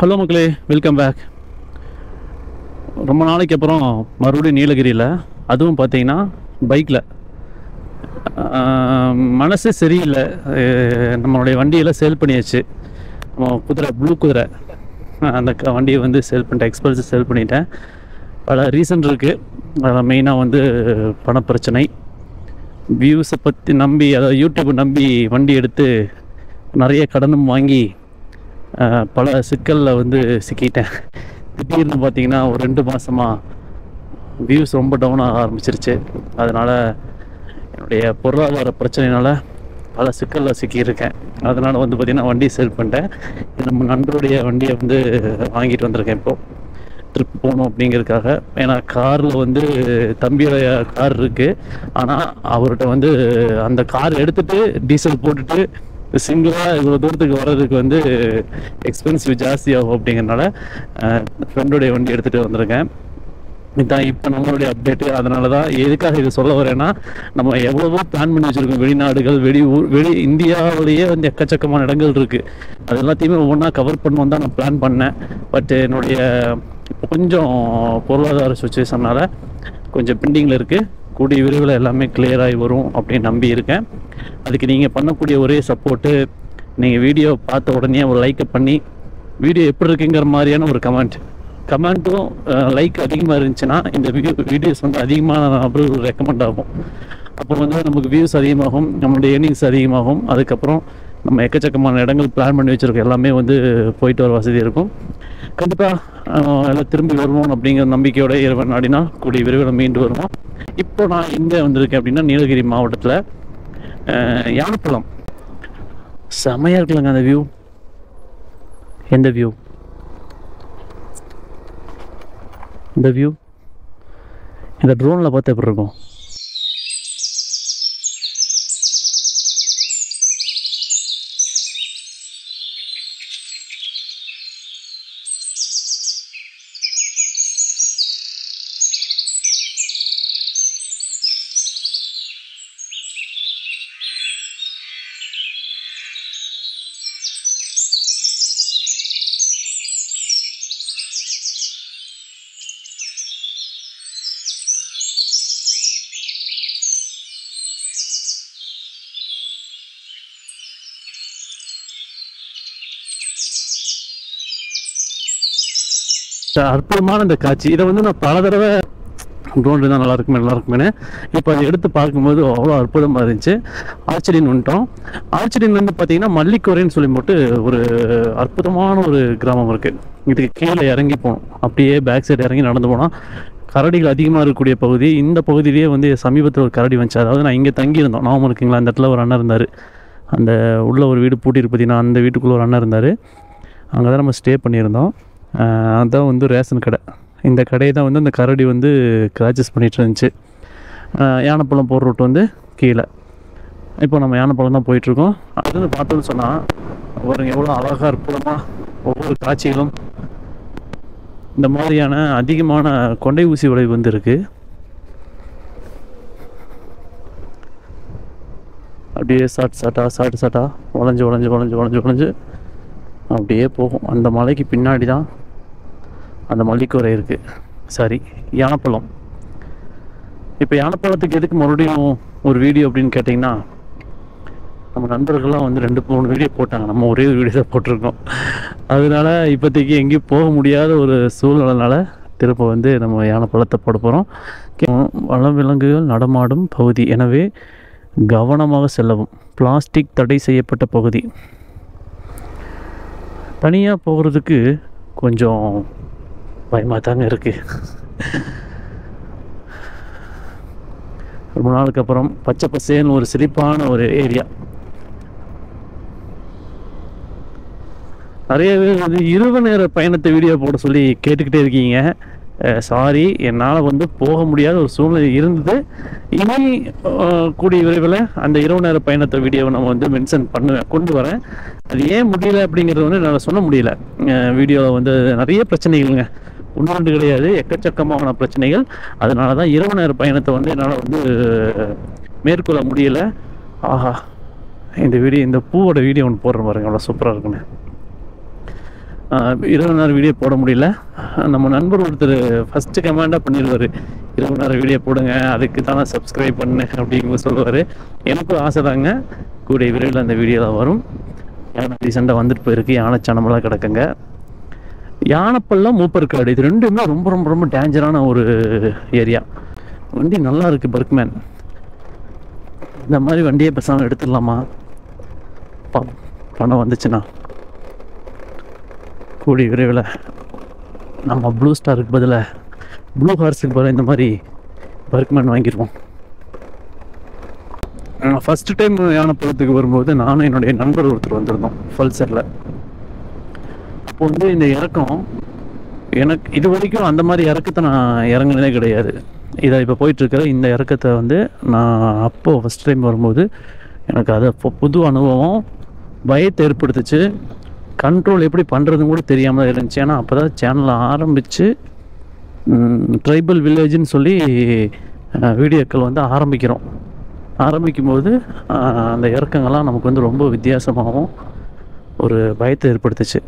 Hello மக்களே, welcome back. ரொம்ப நாளைக்கு அப்புறம் மறுபடியும் நீலகிரியில், அதுவும் பார்த்தீங்கன்னா பைக்கில். மனசே சரியில்லை. நம்மளுடைய வண்டியெல்லாம் சேல் பண்ணியாச்சு. நம்ம குதிரை, ப்ளூ குதிரை, அந்த வண்டியை வந்து சேல் பண்ணிட்டேன். எக்ஸ்பல்ஸை சேல் பண்ணிட்டேன். பல ரீசன் இருக்குது. அதில் மெயினாக வந்து பணப்பிரச்சனை, வியூஸை பற்றி நம்பி, அதாவது யூடியூப்பை நம்பி வண்டி எடுத்து நிறைய கடனும் வாங்கி பல சிக்கலில் வந்து சிக்கிட்டேன். திடீர்னு பார்த்தீங்கன்னா ஒரு 2 மாதமாக வியூஸ் ரொம்ப டவுன் ஆக ஆரம்பிச்சிருச்சு. அதனால் என்னுடைய பொருளாதார பிரச்சனையினால் பல சிக்கலில் சிக்கியிருக்கேன். அதனால் வந்து பார்த்திங்கன்னா வண்டியை சேல் பண்ணிட்டேன். நம்ம நண்பருடைய வண்டியை வந்து வாங்கிட்டு வந்திருக்கேன். இப்போது ட்ரிப் போகணும் அப்படிங்கிறதுக்காக. ஏன்னா காரில் வந்து தம்பியோடைய கார் இருக்குது. ஆனால் அவர்கிட்ட வந்து அந்த கார் எடுத்துகிட்டு டீசல் போட்டுட்டு சிங்கிளாக இவ்வளோ தூரத்துக்கு வர்றதுக்கு வந்து எக்ஸ்பென்சிவ் ஜாஸ்தியாகும். அப்படிங்கிறனால ஃப்ரெண்டுடைய வண்டி எடுத்துகிட்டு வந்திருக்கேன். இதுதான் இப்போ நம்மளுடைய அப்டேட்டு. அதனால தான் எதுக்காக இது சொல்ல வரேன்னா, நம்ம எவ்வளவோ பிளான் பண்ணி வச்சுருக்கோம். வெளிநாடுகள், வெளி இந்தியாவிலேயே வந்து எக்கச்சக்கமான இடங்கள் இருக்குது. அது எல்லாத்தையுமே ஒவ்வொன்றா கவர் பண்ணுவோம் தான் நான் பிளான் பண்ணேன். பட் என்னுடைய இப்போ கொஞ்சம் பொருளாதார சுச்சுவேஷனால் கொஞ்சம் பெண்டிங்கில் இருக்குது. கூடிய விரைவில் எல்லாமே கிளியராகி வரும் அப்படின்னு நம்பி இருக்கேன். அதுக்கு நீங்கள் பண்ணக்கூடிய ஒரே சப்போர்ட்டு, நீங்கள் வீடியோ பார்த்த உடனே ஒரு லைக்கை பண்ணி, வீடியோ எப்படி இருக்குங்கிற மாதிரியான ஒரு கமெண்ட்டும் லைக் அதிகமாக இருந்துச்சுன்னா இந்த வீடியோஸ் வந்து அதிகமான நபர்கள் ரெக்கமெண்ட் ஆகும். அப்போ வந்து நமக்கு வியூஸ் அதிகமாகும், நம்மளுடைய ஏர்னிங்ஸ் அதிகமாகும். அதுக்கப்புறம் நம்ம எக்கச்சக்கமான இடங்கள் பிளான் பண்ணி வச்சுருக்கோம். எல்லாமே வந்து போயிட்டு வர வசதி இருக்கும். கண்டிப்பாக எல்லாம் திரும்பி வருவோம் அப்படிங்கிற நம்பிக்கையோட இறைவன் நாடினா கூடிய விரைவில் மீண்டு வருவோம். இப்போ நான் எங்கே வந்திருக்கேன் அப்படின்னா, நீலகிரி மாவட்டத்தில் யானைப்பழம். செமையாக இருக்குல்லங்க அந்த வியூ. எந்த வியூ? இந்த வியூ இந்த ட்ரோனில் பார்த்து எப்படி இருக்கும்? அற்புதமான இந்த காட்சி. இதை வந்து நான் பல தடவை ட்ரோன் தான் நல்லா இருக்குமே. இப்போ அதை எடுத்து பார்க்கும்போது அவ்வளோ அற்புதமாக இருந்துச்சு. ஆர்ச்சடின்னு வந்துட்டோம். ஆர்ச்சடின் வந்து பார்த்தீங்கன்னா மல்லிக்கோரைன்னு சொல்லி போட்டு ஒரு அற்புதமான ஒரு கிராமம் இருக்குது. இதுக்கு கீழே இறங்கி போகணும். அப்படியே பேக் சைடு இறங்கி நடந்து போனால் கரடிகள் அதிகமாக இருக்கக்கூடிய பகுதி. இந்த பகுதியிலேயே வந்து சமீபத்தில் ஒரு கரடி வந்துச்சு. அதாவது நான் இங்கே தங்கியிருந்தோம். நாம இருக்குங்களா, அந்த இடத்துல ஒரு அண்ணன் இருந்தார். அந்த உள்ள ஒரு வீடு பூட்டிட்டு பார்த்தீங்கன்னா அந்த வீட்டுக்குள்ளே ஒரு அண்ணன் இருந்தார். அங்கே தான் நம்ம ஸ்டே பண்ணியிருந்தோம். அதுதான் வந்து ரேஷன் கடை. இந்த கடையை தான் வந்து அந்த கரடி வந்து கிராச்சஸ் பண்ணிகிட்டு இருந்துச்சு. யானைப்பழம் போகிற ரூட் வந்து கீழே. இப்போ நம்ம யானைப்பழம் தான் போயிட்டுருக்கோம். அது வந்து பார்த்தோன்னு சொன்னால் ஒரு எவ்வளோ அழகாக அற்புதமாக ஒவ்வொரு காட்சிகளும் இந்த மாதிரியான அதிகமான கொண்டை ஊசி விளைவு வந்து இருக்குது. அப்படியே சாட்டா வளைஞ்சு அப்படியே போகும். அந்த மலைக்கு பின்னாடி தான் அந்த மல்லிக்கோரை இருக்குது. சரி, யானைப்பழம். இப்போ யானைப்பழத்துக்கு எதுக்கு மறுபடியும் ஒரு வீடியோ அப்படின்னு கேட்டிங்கன்னா, நம்ம நண்பர்கள்லாம் வந்து 2-3 வீடியோ போட்டாங்க. நம்ம ஒரே ஒரு வீடியோ தான் போட்டிருக்கோம். அதனால இப்போதைக்கு எங்கேயும் போக முடியாத ஒரு சூழ்நிலைனால திரும்ப வந்து நம்ம யானைப்பழத்தை போட போகிறோம். வனவிலங்குகள் நடமாடும் பகுதி, எனவே கவனமாக செல்லவும். பிளாஸ்டிக் தடை செய்யப்பட்ட பகுதி. தனியாக போகிறதுக்கு கொஞ்சம் பயமாக தாங்க இருக்குது. ரொம்ப நாளுக்கு அப்புறம் பச்சை பசேன்னு ஒரு செழிப்பான ஒரு ஏரியா. நிறைய பேர் வந்து இரவு நேர பயணத்தை வீடியோ போட சொல்லி கேட்டுக்கிட்டே இருக்கீங்க. சாரி, என்னால் வந்து போக முடியாத ஒரு சூழ்நிலை இருந்தது. இனி கூடிய விரைவில் அந்த இரவு நேர பயணத்தை வீடியோவை நம்ம வந்து மென்ஷன் கொண்டு வரேன். அது ஏன் முடியல அப்படிங்கிறது வந்து என்னால் சொல்ல முடியல. வீடியோவில் வந்து நிறைய பிரச்சனைகள்ங்க, 1-2 கிடையாது, எக்கச்சக்கமான பிரச்சனைகள். அதனால தான் இரவு நேர பயணத்தை வந்து என்னால் வந்து மேற்கொள்ள முடியலை. ஆஹா, இந்த பூவோட வீடியோ ஒன்று போடுறேன் பாருங்க, அவ்வளோ சூப்பராக இருக்குன்னு. 20 நேரம் வீடியோ போட முடியல. நம்ம நண்பர் ஒருத்தர் ஃபஸ்ட்டு கமெண்டாக பண்ணிடுவார், 20 நேரம் வீடியோ போடுங்க, அதுக்கு தானே சப்ஸ்கிரைப் பண்ணு அப்படிங்கிற சொல்லுவார். எனக்கும் ஆசை தாங்க. கூடிய விரைவில் அந்த வீடியோலாம் வரும். யானை ரீசெண்டாக வந்துட்டு போயிருக்கு, யானை சனமெல்லாம் கிடக்குங்க. யானைப்பள்ளம், மூப்பர்காடு, இது ரெண்டுமே ரொம்ப ரொம்ப ரொம்ப டேஞ்சரான ஒரு ஏரியா. வண்டி நல்லா இருக்குது பர்க்மேன். இந்த மாதிரி வண்டியை பேசாமல் எடுத்துடலாமா? பணம் வந்துச்சுன்னா கூடிய விரைவில் நம்ம ப்ளூ ஸ்டாருக்கு பதிலாக ப்ளூ ஹார்ஸுக்கு பதிலாக இந்த மாதிரி பர்க்மேன் வாங்கிடுவோம். ஃபஸ்ட்டு டைம் யானைப்பள்ளத்துக்கு வரும்போது நானும் என்னுடைய நண்பர் ஒருத்தர் வந்திருந்தோம் பல்சரில். அப்போ வந்து இந்த இறக்கம் எனக்கு இது வரைக்கும் அந்த மாதிரி இறக்கத்தை நான் இறங்குனதே கிடையாது. இதை இப்போ போயிட்டுருக்கிற இந்த இறக்கத்தை வந்து நான் அப்போது ஃபஸ்ட் டைம் வரும்போது எனக்கு அது புது அனுபவம், பயத்தை ஏற்படுத்துச்சு. கண்ட்ரோல் எப்படி பண்ணுறதுன்னு கூட தெரியாமல் தான் இருந்துச்சு. ஏன்னா அப்போ தான் சேனலை ஆரம்பித்து ட்ரைபல் வில்லேஜ்னு சொல்லி வீடியோக்கள் வந்து ஆரம்பிக்கும்போது அந்த இறக்கங்கள்லாம் நமக்கு வந்து ரொம்ப வித்தியாசமாகவும் ஒரு பயத்தை ஏற்படுத்துச்சு.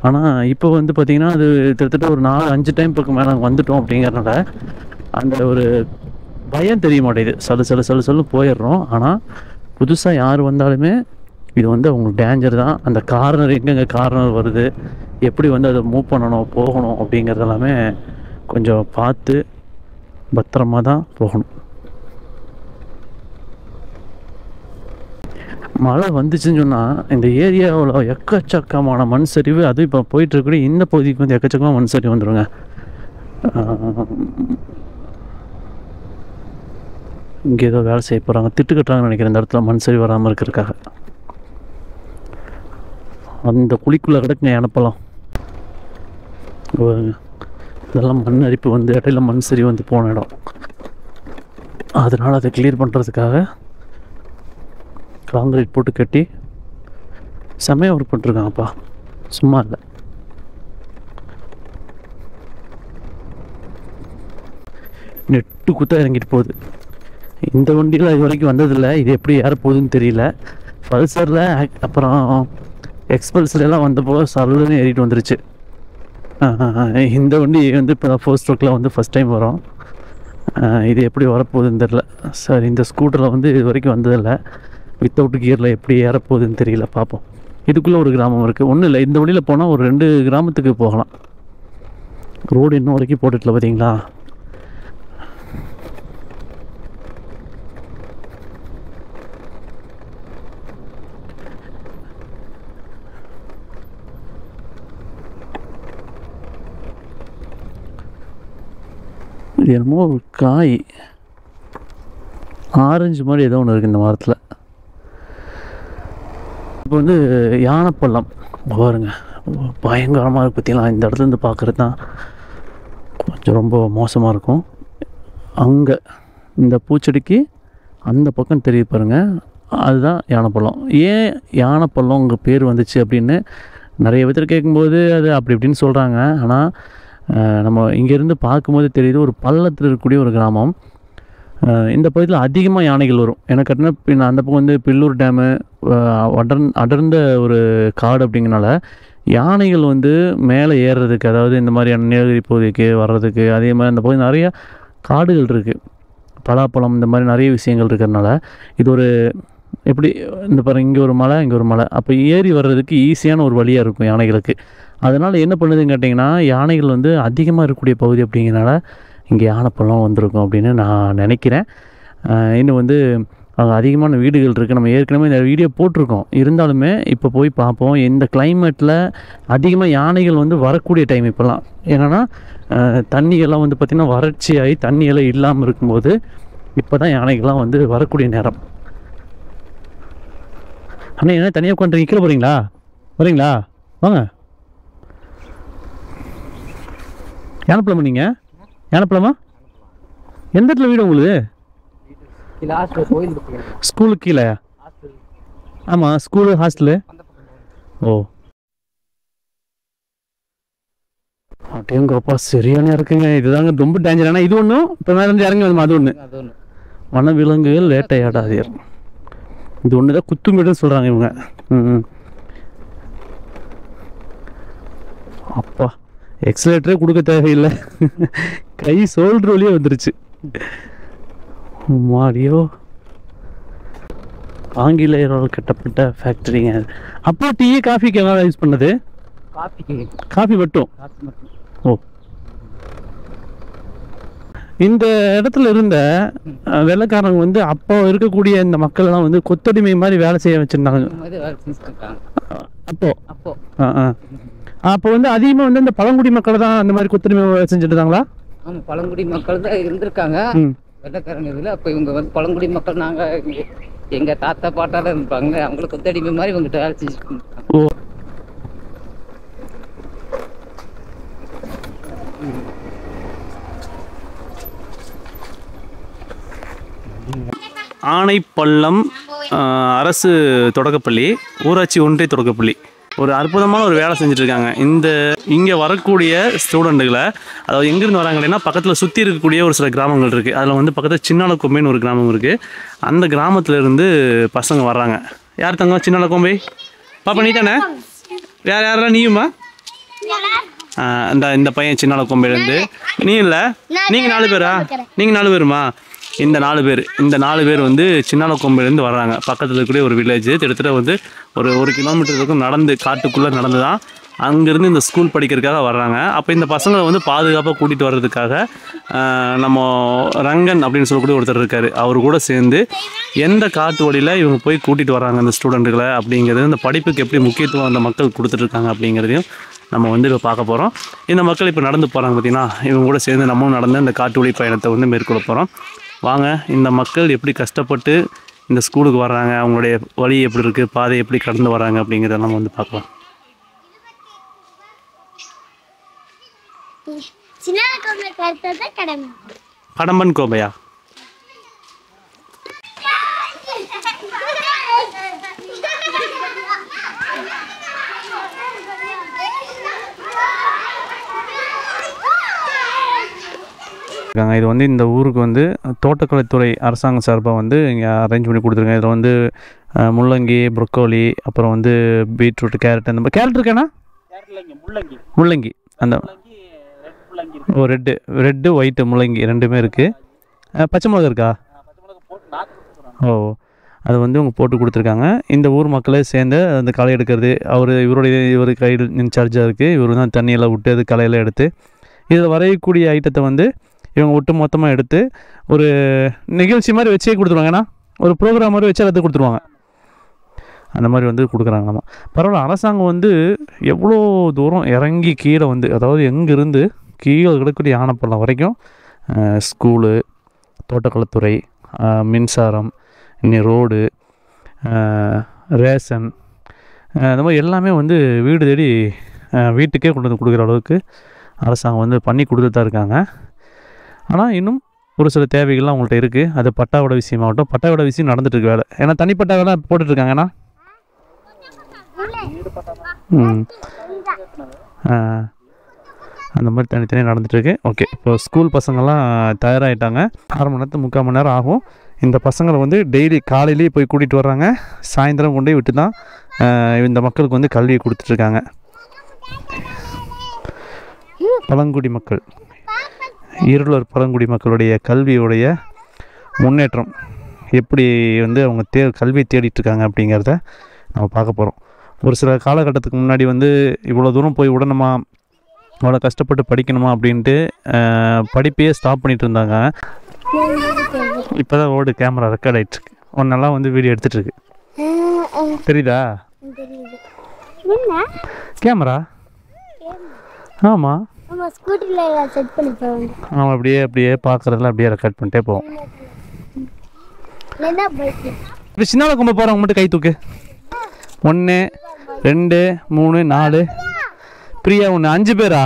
ஆனால் இப்போ வந்து பார்த்திங்கன்னா அது கிட்டத்தட்ட ஒரு 4-5 டைம் பக்கம் மேலே வந்துட்டோம். அப்படிங்கிறனால அந்த ஒரு பயம் தெரிய மாட்டேங்குது. சலு போயிடுறோம். ஆனால் புதுசாக யார் வந்தாலுமே இது வந்து அவங்களுக்கு டேஞ்சர் தான். அந்த கார்னர் எங்கெங்கே கார்னர் வருது, எப்படி வந்து அதை மூவ் பண்ணணும், போகணும் அப்படிங்கிறதெல்லாமே கொஞ்சம் பார்த்து பத்திரமாக தான் போகணும். மழை வந்துச்சுன்னு சொன்னால் இந்த ஏரியாவில் எக்கச்சக்கமான மண் சரிவு, அதுவும் இப்போ போயிட்டுருக்கக்கூடிய இந்த பகுதிக்கு வந்து எக்கச்சக்கமாக மண் சரிவு வந்துடுங்க. இங்கே ஏதோ வேலை செய்ய போகிறாங்க, திட்டு கட்டுறாங்கன்னு நினைக்கிறேன். இந்த இடத்துல மண் சரிவு வராமல் இருக்கிறதுக்காக. அந்த குழிக்குள்ளே கிடக்குங்க யானைப்பள்ளம். இதெல்லாம் மண் அரிப்பு வந்து இடையில மண் சரிவு வந்து போன இடம். அதனால் அதை கிளியர் பண்ணுறதுக்காக காங்கிரீட் போட்டு கட்டி செம்மையாக ஒர்க் பண்ணிருக்காங்கப்பா, சும்மா இல்லை. நெட்டு குத்தா இறங்கிட்டு போகுது. இந்த வண்டியில் இது வரைக்கும் வந்ததில்லை, இது எப்படி ஏற போகுதுன்னு தெரியல. பல்சரில் அப்புறம் எக்ஸ்பல்ஸ்லாம் வந்தப்போ சல்லுன்னு ஏறிட்டு வந்துருச்சு. இந்த வண்டி வந்து இப்போ 4 ஸ்ட்ரோக்கில் வந்து ஃபஸ்ட் டைம் வரும். இது எப்படி வரப்போகுதுன்னு தெரில. சார் இந்த ஸ்கூட்டரில் வந்து இது வரைக்கும் வந்ததில்லை. வித்தவுட் கியரில் எப்படி ஏறப்போகுதுன்னு தெரியல, பார்ப்போம். இதுக்குள்ளே ஒரு கிராமம் இருக்குது, ஒன்றும் இல்லை. இந்த வழியில் போனால் ஒரு 2 கிராமத்துக்கு போகலாம். ரோடு இன்னும் வரைக்கும் போட்டுட்டல பார்த்தீங்களா. இது என்னமோ ஒரு காய், ஆரஞ்சு மாதிரி ஏதோ ஒன்று இருக்குது இந்த மரத்தில். இப்போ வந்து யானைப்பள்ளம் பாருங்க, பயங்கரமாக இருக்குது பார்த்தீங்களா. இந்த இடத்துலேருந்து பார்க்குறது தான் கொஞ்சம் ரொம்ப மோசமாக இருக்கும். அங்கே இந்த பூச்செடிக்கு அந்த பக்கம் தெரிய பாருங்கள், அதுதான் யானைப்பள்ளம். ஏன் யானைப்பள்ளம் உங்கள் பேர் வந்துச்சு அப்படின்னு நிறைய பேர் கேட்கும்போது அது அப்படி இப்படின்னு சொல்கிறாங்க. ஆனால் நம்ம இங்கேருந்து பார்க்கும்போது தெரியுது, ஒரு பள்ளத்தில் இருக்கக்கூடிய ஒரு கிராமம். இந்த பகுதியில் அதிகமாக யானைகள் வரும். எனக்கு கட்டின அந்த பக்கம் வந்து பில்லூர் டேமு, அடர்ந்த ஒரு காடு அப்படிங்கிறனால யானைகள் வந்து மேலே ஏறுறதுக்கு, அதாவது இந்த மாதிரியான நீலகிரி பகுதிக்கு வர்றதுக்கு, அதே மாதிரி அந்த பகுதி நிறையா காடுகள் இருக்குது, பலாப்பழம், இந்த மாதிரி நிறைய விஷயங்கள் இருக்கிறதுனால இது ஒரு எப்படி இந்த பாருங்க, இங்கே ஒரு மலை, இங்கே ஒரு மலை, அப்போ ஏறி வர்றதுக்கு ஈஸியான ஒரு வழியாக இருக்கும் யானைகளுக்கு. அதனால் என்ன பண்ணுதுன்னு கேட்டிங்கன்னா, யானைகள் வந்து அதிகமாக இருக்கக்கூடிய பகுதி அப்படிங்கிறனால இங்கே யானைப்பள்ளம் வந்திருக்கும் அப்படின்னு நான் நினைக்கிறேன். இன்னும் வந்து அங்கே அதிகமான வீடுகள் இருக்குது. நம்ம ஏற்கனவே இந்த வீடியோ போட்டிருக்கோம். இருந்தாலுமே இப்போ போய் பார்ப்போம். இந்த கிளைமேட்டில் அதிகமாக யானைகள் வந்து வரக்கூடிய டைம் இப்போல்லாம். என்னென்னா தண்ணியெல்லாம் வந்து பார்த்திங்கன்னா வறட்சியாகி தண்ணியெல்லாம் இல்லாமல் இருக்கும்போது இப்போ தான் யானைகள்லாம் வந்து வரக்கூடிய நேரம். அண்ணா என்ன தனியாக உட்காந்துருங்க, கீழே போகிறீங்களா? வரீங்களா? வாங்க. யானைப்பழமா நீங்கள்? யானைப்பழமா? எந்த இடத்துல வீடு உங்களுக்கு? ஸ்கூலுக்கு கீழே? ஆமாம், ஸ்கூலு ஹாஸ்டலு. ஓ அப்படியேங்கப்பா, சரியான இருக்குங்க. இதுதாங்க ரொம்ப டேஞ்சரான. இது ஒன்றும் இப்போ மேலேருந்து இறங்கி வந்து அது ஒன்று வனவிலங்குகள் வேட்டையாடாதீர். இது ஒன்று தான் குத்துமீடுன்னு சொல்கிறாங்க இவங்க. அப்பா எக்ஸலேட்டரே கொடுக்க தேவையில்லை, கை ஷோல்டர் வழியே வந்துருச்சு. மாடியோ ஆங்கிலேயரால் கட்டப்பட்ட ஃபேக்டரிங்க. அப்போ டீ காஃபிக்கு எல்லாம் யூஸ் பண்ணது? காஃபி மட்டும். ஓ, இந்த இடத்துல இருந்த வெள்ளைக்காரங்க வந்து அப்போ இருக்கக்கூடிய இந்த மக்கள் எல்லாம் வந்து கொத்தடிமை மாதிரி வேலை செய்ய வச்சிருந்தாங்க. அப்போ அப்போ வந்து அதிகமாக வந்து இந்த பழங்குடி மக்கள் தான் அந்த மாதிரி கொத்தடிமை வேலை செஞ்சுட்டு இருந்தாங்களா? ஆமாம், பழங்குடி மக்கள் தான் இருந்திருக்காங்க வெள்ளைக்காரங்க இதில். அப்போ இவங்க வந்து பழங்குடி மக்கள், நாங்கள் எங்கள் தாத்தா பாட்டால இருப்பாங்க, அவங்களுக்கு கொத்தடிமை மாதிரி இவங்ககிட்ட வேலை செஞ்சுட்டு. ஓ, ஆனைப்பள்ளம் அரசு தொடக்கப்பள்ளி, ஊராட்சி ஒன்றிய தொடக்கப்பள்ளி ஒரு அற்புதமான ஒரு வேலை செஞ்சுட்ருக்காங்க. இங்கே வரக்கூடிய ஸ்டூடெண்ட்டுகளை, அதாவது எங்கேருந்து வராங்க அப்படின்னா பக்கத்தில் சுற்றி இருக்கக்கூடிய ஒரு சில கிராமங்கள் இருக்குது. அதில் வந்து பக்கத்தில் சின்னாலக்கொம்பைன்னு ஒரு கிராமம் இருக்குது. அந்த கிராமத்துலேருந்து பசங்க வர்றாங்க. யார் தங்க சின்னாலக்கொம்பை? பாப்பா நீ தானே? வேறு யாரெல்லாம் நீயுமா? இந்த பையன் சின்னாலக்கொம்பையிலேருந்து. நீ இல்லை, நீங்கள் 4 பேரா? நீங்கள் 4 பேருமா? இந்த 4 பேர் வந்து சின்னாலக்கொம்பையிலேருந்து வர்றாங்க. பக்கத்தில் இருக்கக்கூடிய ஒரு வில்லேஜ், கிட்டத்தட்ட வந்து ஒரு கிலோமீட்டருக்கு நடந்து, காட்டுக்குள்ளே நடந்து தான் அங்கேருந்து இந்த ஸ்கூல் படிக்கிறதுக்காக வர்றாங்க. அப்போ இந்த பசங்களை வந்து பாதுகாப்பாக கூட்டிகிட்டு வர்றதுக்காக நம்ம ரங்கன் அப்படின்னு சொல்லக்கூடிய ஒருத்தர் இருக்கார். அவர் கூட சேர்ந்து எந்த காட்டு வழியில் இவங்க போய் கூட்டிகிட்டு வர்றாங்க அந்த ஸ்டூடெண்ட்டுகளை அப்படிங்கிறது, இந்த படிப்புக்கு எப்படி முக்கியத்துவம் அந்த மக்கள் கொடுத்துட்ருக்காங்க அப்படிங்கிறதையும் நம்ம வந்து இப்போ பார்க்க போகிறோம். இந்த மக்கள் இப்போ நடந்து போகிறாங்க பார்த்திங்கன்னா, இவங்க கூட சேர்ந்து நம்மளும் நடந்து இந்த காட்டு வழி பயணத்தை வந்து மேற்கொள்ள போகிறோம். வாங்க, இந்த மக்கள் எப்படி கஷ்டப்பட்டு இந்த ஸ்கூலுக்கு வர்றாங்க, அவங்களுடைய வழி எப்படி இருக்குது, பாதை எப்படி கடந்து வராங்க அப்படிங்கிறத நம்ம வந்து பார்க்கலாம். கடம்பன் கோபையா? இது வந்து இந்த ஊருக்கு வந்து தோட்டக்கலைத்துறை அரசாங்க சார்பாக வந்து இங்கே அரேஞ்ச் பண்ணி கொடுத்துருக்காங்க. இதில் வந்து முள்ளங்கி, ப்ரொக்கோலி, அப்புறம் வந்து பீட்ரூட், கேரட், அந்த மாதிரி. கேரட் இருக்காண்ணா? முள்ளங்கி, அந்த ஓ ரெட்டு ஒயிட்டு முள்ளங்கி ரெண்டுமே இருக்குது. பச்சை மிளகா இருக்கா? ஓ, அது வந்து இவங்க போட்டு கொடுத்துருக்காங்க. இந்த ஊர் மக்களே சேர்ந்து அந்த களை எடுக்கிறது, இவர் கையில் இன்சார்ஜாக இருக்குது. இவர் தான் தண்ணியெல்லாம் விட்டு அது களையெல்லாம் எடுத்து இதில் வரையக்கூடிய ஐட்டத்தை வந்து இவங்க ஒட்டு மொத்தமாக எடுத்து ஒரு நிகழ்ச்சி மாதிரி வச்சே கொடுத்துருவாங்கண்ணா. ஒரு ப்ரோக்ராம் மாதிரி வச்சு அதை கொடுத்துருவாங்க. அந்த மாதிரி வந்து கொடுக்குறாங்கம்மா. பரவாயில்ல, அரசாங்கம் வந்து எவ்வளோ தூரம் இறங்கி கீழே வந்து, அதாவது எங்கேருந்து கீழே கிடக்கூடிய ஆனைப்பள்ளம் வரைக்கும் ஸ்கூலு, தோட்டக்கலைத்துறை, மின்சாரம், இன்னி ரோடு, ரேஷன், அந்த மாதிரி எல்லாமே வந்து வீடு தேடி வீட்டுக்கே கொண்டு வந்து கொடுக்குற அளவுக்கு அரசாங்கம் வந்து பண்ணி கொடுத்துட்டு தான் இருக்காங்க. ஆனால் இன்னும் ஒரு சில தேவைகள்லாம் அவங்கள்ட்ட இருக்குது. அது பட்டாவோட விஷயமாகட்டும், பட்டாவோட விஷயம் நடந்துட்டுருக்கு வேலை. ஏன்னா தனிப்பட்டாவெல்லாம் போட்டுட்ருக்காங்கண்ணா. அந்த மாதிரி தனித்தனியாக நடந்துகிட்ருக்கு. ஓகே, இப்போ ஸ்கூல் பசங்கள்லாம் தயாராகிட்டாங்க. 1/2 மணி நேரத்துக்கு 3/4 மணி நேரம் ஆகும். இந்த பசங்களை வந்து டெய்லி காலையிலேயே போய் கூட்டிகிட்டு வர்றாங்க, சாயந்தரம் கொண்டு போய் விட்டு தான் இந்த மக்களுக்கு வந்து கல்வியை கொடுத்துட்ருக்காங்க. பழங்குடி மக்கள், இருளர் பழங்குடி மக்களுடைய கல்வியுடைய முன்னேற்றம் எப்படி வந்து அவங்க கல்வியை தேடிட்டுருக்காங்க அப்படிங்கிறத நம்ம பார்க்க போகிறோம். ஒரு சில காலகட்டத்துக்கு முன்னாடி வந்து இவ்வளோ தூரம் போய் விடணுமா, அவ்வளோ கஷ்டப்பட்டு படிக்கணுமா அப்படின்ட்டு படிப்பையே ஸ்டாப் பண்ணிகிட்டு இருந்தாங்க. இப்போ தான் கேமரா ரெக்கார்ட் ஆகிட்டுருக்கு. ஒன்னெல்லாம் வந்து வீடியோ எடுத்துகிட்ருக்கு. தெரியுதா கேமரா? ஆமாம், ஆமாம். அப்படியே பார்க்குறதுல அப்படியே ரெக்கார்ட் பண்ணிட்டே போவோம். இப்போ சின்ன கொம்ப போகிறவங்க மட்டும் கை தூக்கு. 1 2 3 4. பிரியா 1. 5 பேரா?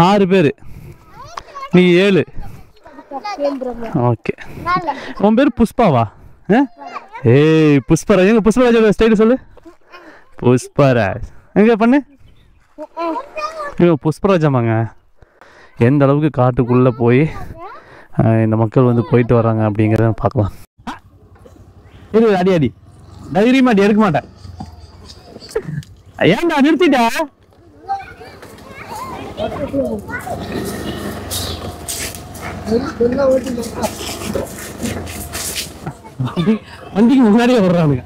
6 பேர். நீ 7. ஓகே. உன் பேர் புஷ்பாவா? ஏய் புஷ்பராஜ். எங்க புஷ்பராஜோட ஸ்டைல் சொல்லு. புஷ்பராஜ் எங்க பண்ணு. புஷ்பராஜாமாங்க. எந்த அளவுக்கு காட்டுக்குள்ளே போய் இந்த மக்கள் வந்து போயிட்டு வராங்க அப்படிங்கிறத பார்க்கலாம். இரு, அடி தைரியமா அடி எடுக்க மாட்டேன். ஏன்டா நிறுத்திட்டா? வண்டிக்கு முன்னாடியே வர்றானுங்க.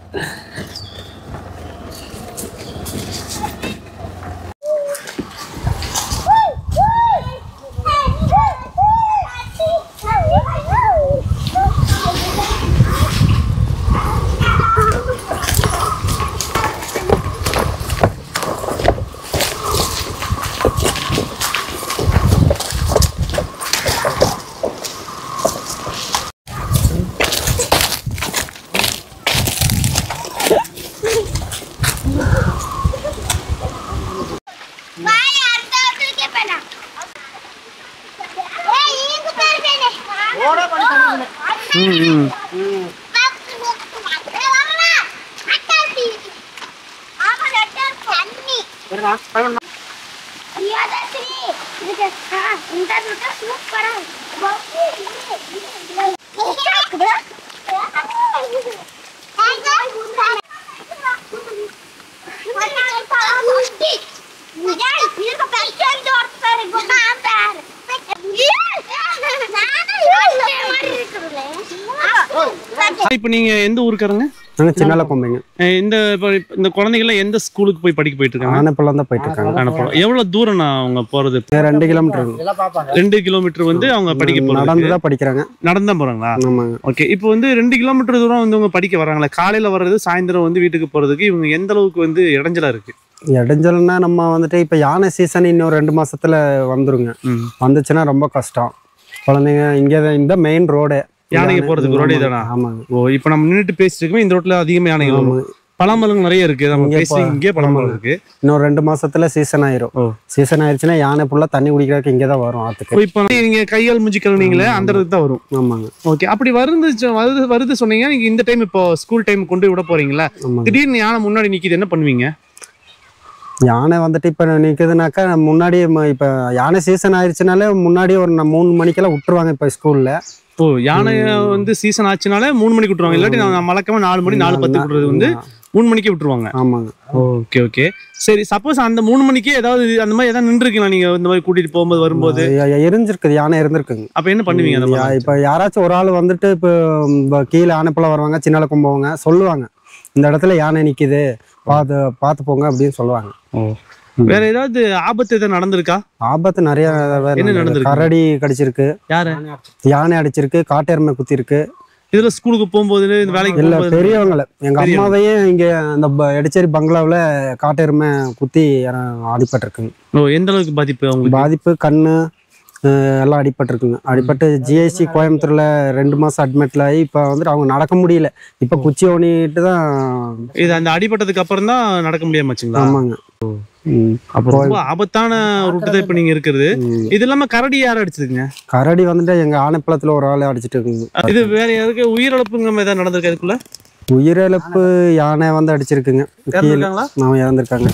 இப்ப நீங்க எந்த ஊருக்காரங்க? நாங்க சின்னலக்கொம்பைங்க. இந்த குழந்தைகள் எந்த ஸ்கூலுக்கு போய் படிக்க போயிட்டு இருக்காங்க? ஆனப்பள்ளம் தான் போயிட்டு இருக்காங்க. ஆனப்பள்ளம். எவ்வளவு தூரம் அவங்க போறது? 2 கிலோமீட்டர். 2 கிலோமீட்டர் வந்து அவங்க படிக்க போறாங்க. நடந்து தான் படிக்கிறாங்க. நடந்து தான் போறாங்களா? ஆமாங்க. ஓகே. இப்போ வந்து 2 கிலோமீட்டர் தூரம் வந்து அவங்க படிக்க வராங்களா? காலையில வர்றது சாயந்தரம் வந்து வீட்டுக்கு போறதுக்கு இவங்க எந்த அளவுக்கு வந்து இடைஞ்சலா இருக்கு? இடைஞ்சல்னா நம்ம வந்துட்டு இப்ப யானை சீசன் இன்னும் 2 மாசத்துல வந்துருங்க. வந்துச்சுன்னா ரொம்ப கஷ்டம். குழந்தைங்க இங்கே இந்த மெயின் ரோடு யானைக்கு போறதுக்கு ரோடே தானா? ஆமாங்க. ஓ, இப்போ நம்ம நின்றுட்டு பேசிட்டு இருக்கோம். இந்த ரோட்ல அதிகமாக யானைகள், பழமரங்கள் நிறைய இருக்கு. நம்ம பேசி இங்கே பழமரம் இருக்கு. இன்னும் 2 மாசத்துல சீசன் ஆயிரும். சீசன் ஆயிடுச்சுன்னா யானை ஃபுல்லா தண்ணி குடிக்கிறதுக்கு இங்கே தான் வரும் ஆத்துக்கு. இப்போ நீங்க கையால் மூஞ்சி கழுவுனீங்களே அந்த இடத்துக்கு தான் வரும். ஆமாங்க. ஓகே. அப்படி வருது சொன்னீங்க. நீங்க இந்த டைம் இப்போ ஸ்கூல் டைம் கொண்டு விட போறீங்களா? திடீர்னு யானை முன்னாடி நிக்குது, என்ன பண்ணுவீங்க? யானை வந்துட்டு இப்போ நிற்குதுனாக்கா முன்னாடி இப்போ யானை சீசன் ஆயிடுச்சுனாலே முன்னாடி ஒரு 3 மணிக்கெல்லாம் விட்டுருவாங்க இப்போ ஸ்கூலில். ஓ, யானை வந்து சீசன் ஆச்சுனாலே 3 மணிக்கு விட்டுருவாங்க. இல்லாட்டி நான் மறக்காம 4 மணி 4:10 விட்டுறது வந்து 3 மணிக்கே விட்டுருவாங்க. ஆமாங்க. Okay okay. சரி, சப்போஸ் அந்த 3 மணிக்கே ஏதாவது அந்த மாதிரி ஏதாவது நின்றுருக்கீங்களா நீங்க இந்த மாதிரி கூட்டிட்டு போகும்போது வரும்போது? இருந்திருக்குது, யானை இருந்திருக்குங்க. அப்ப என்ன பண்ணுவீங்க? அந்த மாதிரி இப்போ யாராச்சும் ஒரு ஆள் வந்துட்டு இப்போ கீழே ஆனைப்பழம் வருவாங்க, சின்னலக்கம் போவாங்க, சொல்லுவாங்க இந்த இடத்துல யானை நிக்குது, பார்த்து போங்க அப்படின்னு சொல்லுவாங்க. வேற ஏதாவது ஆபத்து எதாவது நடந்திருக்கா? ஆபத்து நிறைய நடந்திருக்கு. கரடி கடிச்சிருக்கு, யானை அடிச்சிருக்கு, காட்டெருமை குத்தி இருக்கு. இதுல ஸ்கூலுக்கு போகும்போது இந்த வேலைக்கு இல்ல பெரியவங்களை, எங்க அம்மாவையே இங்க இந்த எடச்சேரி பங்களாவில் காட்டெருமை குத்தி அடிபட்டிருக்குங்க. ஓ, எந்த அளவுக்கு பாதிப்பு? அவங்களுக்கு பாதிப்பு கண்ணு எல்லாம் அடிபட்டிருக்குங்க. அடிபட்டு ஜிஐசி கோயம்புத்தூர்ல 2 மாசம் அட்மிட்ல ஆகி இப்போ வந்துட்டு அவங்க நடக்க முடியல. இப்போ குச்சி ஓனிட்டு தான். இது அந்த அடிபட்டதுக்கு அப்புறம் தான் நடக்க முடியாமச்சுங்களா? ஆமாங்க. அப்போ ரொம்ப ஆபத்தான ரூட் தான் இப்ப நீங்க இருக்கிறது. இது இல்லாம கரடி யாரும் அடிச்சிருக்குங்க? கரடி வந்துட்டு எங்க ஆனைப்பழத்துல ஒரு ஆள் அடிச்சிட்டு இருக்குங்க. இது வேற யாருக்கு உயிரிழப்புங்க ஏதாவது நடந்திருக்கு? அதுக்குள்ள உயிரிழப்பு யானை வந்து அடிச்சிருக்குங்க. அவங்க இறந்துருக்காங்க.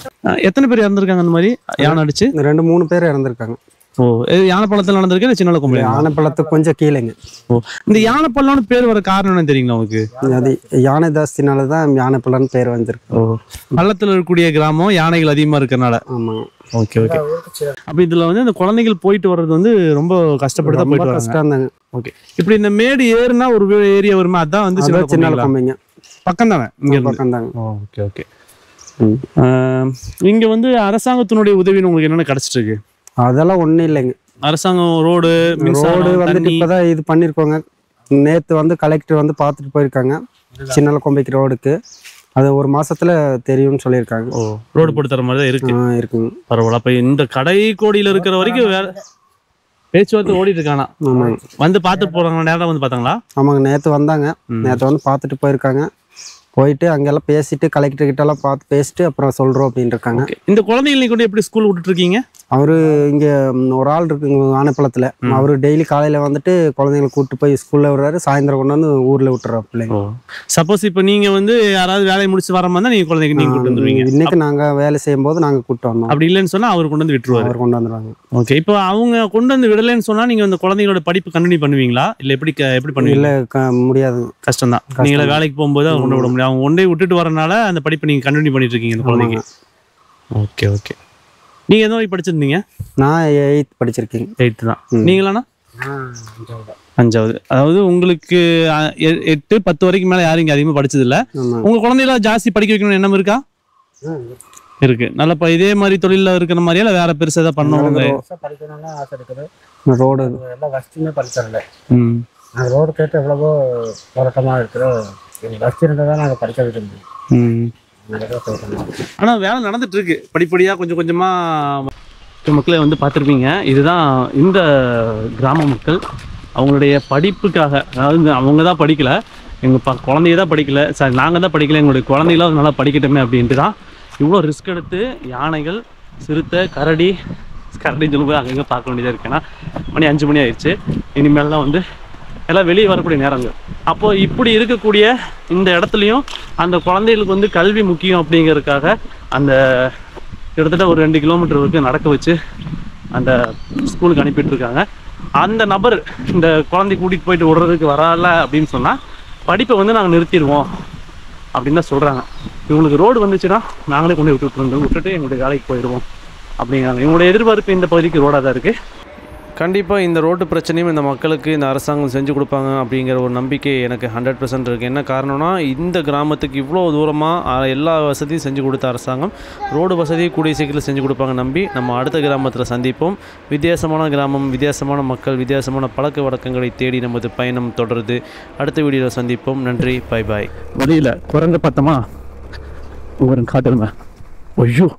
எத்தனை பேர் இறந்துருக்காங்க அந்த மாதிரி யானை அடிச்சு? 2-3 பேர் இறந்துருக்காங்க. ஓ, யானைப்பழத்தில் நடந்திருக்கு. சின்னலக்கொம்பை யானைப்பழத்துக்கு கொஞ்சம் கீழேங்க. ஓ, இந்த யானைப்பழம்னு பேர் வர காரணம் என்ன தெரியுங்களா உங்களுக்கு? அது யானை தாஸ்தினாலதான் யானைப்பழம்னு பேர் வந்திருக்கு. ஓ, பள்ளத்துல இருக்கக்கூடிய கிராமம், யானைகள் அதிகமா இருக்கறனால. ஆமாங்க. Okay okay. அப்ப இதுல வந்து இந்த குழந்தைகள் போயிட்டு வர்றது வந்து ரொம்ப கஷ்டப்பட்டு தான் போயிட்டு வராங்க. கஷ்டம் தாங்க. ஓகே. இப்படி இந்த மேடு ஏறுனா ஒரு ஏரியா வருமா? அதான் வந்து சின்னலக்கொம்பைங்க. பக்கம் தானே? இங்க பக்கம் தாங்க. Okay okay. இங்க வந்து அரசாங்கத்தினுடைய உதவி உங்களுக்கு என்னென்ன கிடைச்சிட்டு இருக்கு? அதெல்லாம் ஒண்ணும் இல்லைங்க. அரசாங்கம் ரோடு வந்துட்டு இப்பதான் இது பண்ணிருக்கோங்க. நேத்து வந்து கலெக்டர் வந்து பார்த்துட்டு போயிருக்காங்க சின்னலக்கொம்பைக்கு ரோடுக்கு. அது 1 மாசத்துல தெரியும்னு சொல்லியிருக்காங்க. ஓ, ரோடு போட்டு தர மாதிரி தான் இருக்குங்க. பரவாயில்ல. அப்ப இந்த கடை கோடியில இருக்கிற வரைக்கும் வேற பேச்சுவார்த்தை ஓடிட்டு இருக்கானா? வந்து பார்த்துட்டு போறாங்க. நேரம் வந்து பார்த்தாங்களா? ஆமாங்க, நேத்து வந்தாங்க. நேத்து வந்து பார்த்துட்டு போயிருக்காங்க. போயிட்டு அங்கெல்லாம் பேசிட்டு கலெக்டர் கிட்ட எல்லாம் பார்த்து பேசிட்டு அப்புறம் சொல்றோம் அப்படின்னு இருக்காங்க. இந்த குழந்தைகளை கொண்டு எப்படி ஸ்கூல் விட்டுட்டு இருக்கீங்க? அவரு இங்க ஒரு ஆள் இருக்குங்க ஆனைப்பழத்துல. அவரு டெய்லி காலையில வந்துட்டு குழந்தைங்களை கூப்பிட்டு போய் ஸ்கூல்ல விடுறாரு, சாயந்தரம் கொண்டு வந்து ஊர்ல விட்டுறாரு பிள்ளைங்க. சப்போஸ் இப்ப நீங்க வந்து யாராவது வேலையை முடிச்சு வர மாதிரி நீங்க குழந்தைங்க நீங்க கூட்டு வந்துருவீங்க. இன்னைக்கு நாங்க வேலை செய்யும் போது நாங்க கூட்டு வந்தோம். அப்படி இல்லைன்னு சொன்னா அவர் கொண்டு வந்து விட்டுருவாரு. அவர் கொண்டு வந்துருவாங்க. ஓகே. இப்போ அவங்க கொண்டு வந்து விடலைன்னு சொன்னா நீங்க அந்த குழந்தைங்களோட படிப்பு கண்டினியூ பண்ணுவீங்களா? இல்ல எப்படி பண்ணுவீங்க? இல்ல முடியாது, கஷ்டம் தான். நீங்கள வேலைக்கு போகும்போது கொண்டு விட முடியும். அவங்க ஒன்றே விட்டுட்டு வரனால அந்த படிப்பை நீங்க கண்டினியூ பண்ணிட்டு இருக்கீங்க அந்த குழந்தைங்க. Okay okay. நீங்கள் எந்த வரைக்கும் படிச்சிருந்தீங்க? நான் 8th படிச்சிருக்கேன். 8th தான். நீங்களாண்ணா? 5வது. அதாவது உங்களுக்கு 8, 10 வரைக்கும் மேலே யாரும் இங்கே அதிகமாக படிச்சதில்ல. உங்கள் குழந்தைகளாம் ஜாஸ்தி படிக்க வைக்கணும்னு எண்ணம் இருக்கா? இருக்கு. நல்லப்பா. இதே மாதிரி தொழிலில் இருக்கிற மாதிரியா இல்லை வேற பெருசாக தான் பண்ணணும்? படிக்கணும்னு ஆசை இருக்குது. ரோடு எல்லாம் ஃபஸ்ட்டுமே படிச்சிடல. நாங்கள் ரோடு கேட்டு எவ்வளவோ போராட்டமாக இருக்கிறோம். ஃபஸ்ட் இருந்தால் தான் நாங்கள் படிக்க வைக்க முடியும். ஆனால் வேலை நடந்துட்டு இருக்கு படிப்படியாக கொஞ்சம் கொஞ்சமாக. மக்களை வந்து பார்த்துருப்பீங்க. இதுதான் இந்த கிராம மக்கள். அவங்களுடைய படிப்புக்காக, அதாவது அவங்க தான் படிக்கலை, எங்கள் குழந்தைய தான் படிக்கலை, சாரி நாங்கள் தான் படிக்கலை, எங்களுடைய குழந்தைகளாம் நல்லா படிக்கட்டுமே அப்படின்ட்டு தான் இவ்வளோ ரிஸ்க் எடுத்து யானைகள், சிறுத்தை, கரடின்னு சொல்லும்போது அங்கங்கே பார்க்க வேண்டியதாக இருக்கு. ஏன்னா மணி 5 மணி ஆயிடுச்சு. இனிமேல் தான் வந்து எல்லாம் வெளியே வரக்கூடிய நேரங்கள். அப்போது இப்படி இருக்கக்கூடிய இந்த இடத்துலையும் அந்த குழந்தைகளுக்கு வந்து கல்வி முக்கியம் அப்படிங்கிறதுக்காக அந்த கிட்டத்தட்ட ஒரு 2 கிலோமீட்டர் வரைக்கும் நடக்க வச்சு அந்த ஸ்கூலுக்கு அனுப்பிட்டு இருக்காங்க. அந்த நபர் இந்த குழந்தை கூட்டிகிட்டு போயிட்டு விடுறதுக்கு வரல அப்படின்னு சொன்னால் படிப்பை வந்து நாங்கள் நிறுத்திடுவோம் அப்படின்னு தான் சொல்கிறாங்க. இவங்களுக்கு ரோடு வந்துச்சுன்னா நாங்களே கொண்டு விட்டுட்டு எங்களுடைய வேலைக்கு போயிடுவோம் அப்படிங்கிறாங்க. இவங்களுடைய எதிர்பார்ப்பு இந்த பகுதிக்கு ரோடாக தான் இருக்குது. கண்டிப்பாக இந்த ரோட்டு பிரச்சனையும் இந்த மக்களுக்கு இந்த அரசாங்கம் செஞ்சு கொடுப்பாங்க அப்படிங்கிற ஒரு நம்பிக்கை எனக்கு 100% இருக்குது. என்ன காரணம்னா, இந்த கிராமத்துக்கு இவ்வளோ தூரமாக எல்லா வசதியும் செஞ்சு கொடுத்த அரசாங்கம் ரோடு வசதியை கூடிய சீக்கிரம் செஞ்சு கொடுப்பாங்க நம்பி நம்ம அடுத்த கிராமத்தில் சந்திப்போம். வித்தியாசமான கிராமம், வித்தியாசமான மக்கள், வித்தியாசமான பழக்க வழக்கங்களை தேடி நமது பயணம் தொடருது. அடுத்த வீடியோவில் சந்திப்போம். நன்றி. பாய் பாய். வழியில் குரங்க பார்த்தோமா, ஒரு காட்டுமே. ஐயோ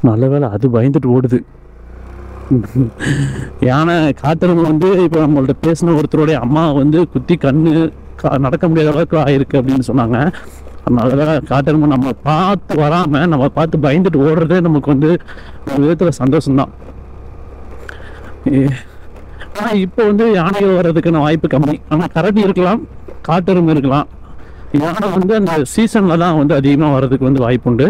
நல்ல வேலை, அது பயந்துட்டு ஓடுது. யானை காட்டுறவங்க வந்து இப்போ நம்மள்ட்ட பேசின ஒருத்தருடைய அம்மா வந்து குத்தி கண்ணு நடக்க முடியாத அளவுக்கு ஆயிருக்கு அப்படின்னு சொன்னாங்க. அதனால காட்டுறவங்க நம்ம பார்த்து வராமல் நம்ம பார்த்து பயந்துட்டு ஓடுறதே நமக்கு வந்து ஒரு விதத்தில் சந்தோஷம்தான். ஆனால் இப்போ வந்து யானைகள் வர்றதுக்கான வாய்ப்பு கம்மி. ஆனால் கரடி இருக்கலாம், காட்டெருமை இருக்கலாம். யானை வந்து அந்த சீசனில் தான் வந்து அதிகமாக வர்றதுக்கு வந்து வாய்ப்பு உண்டு.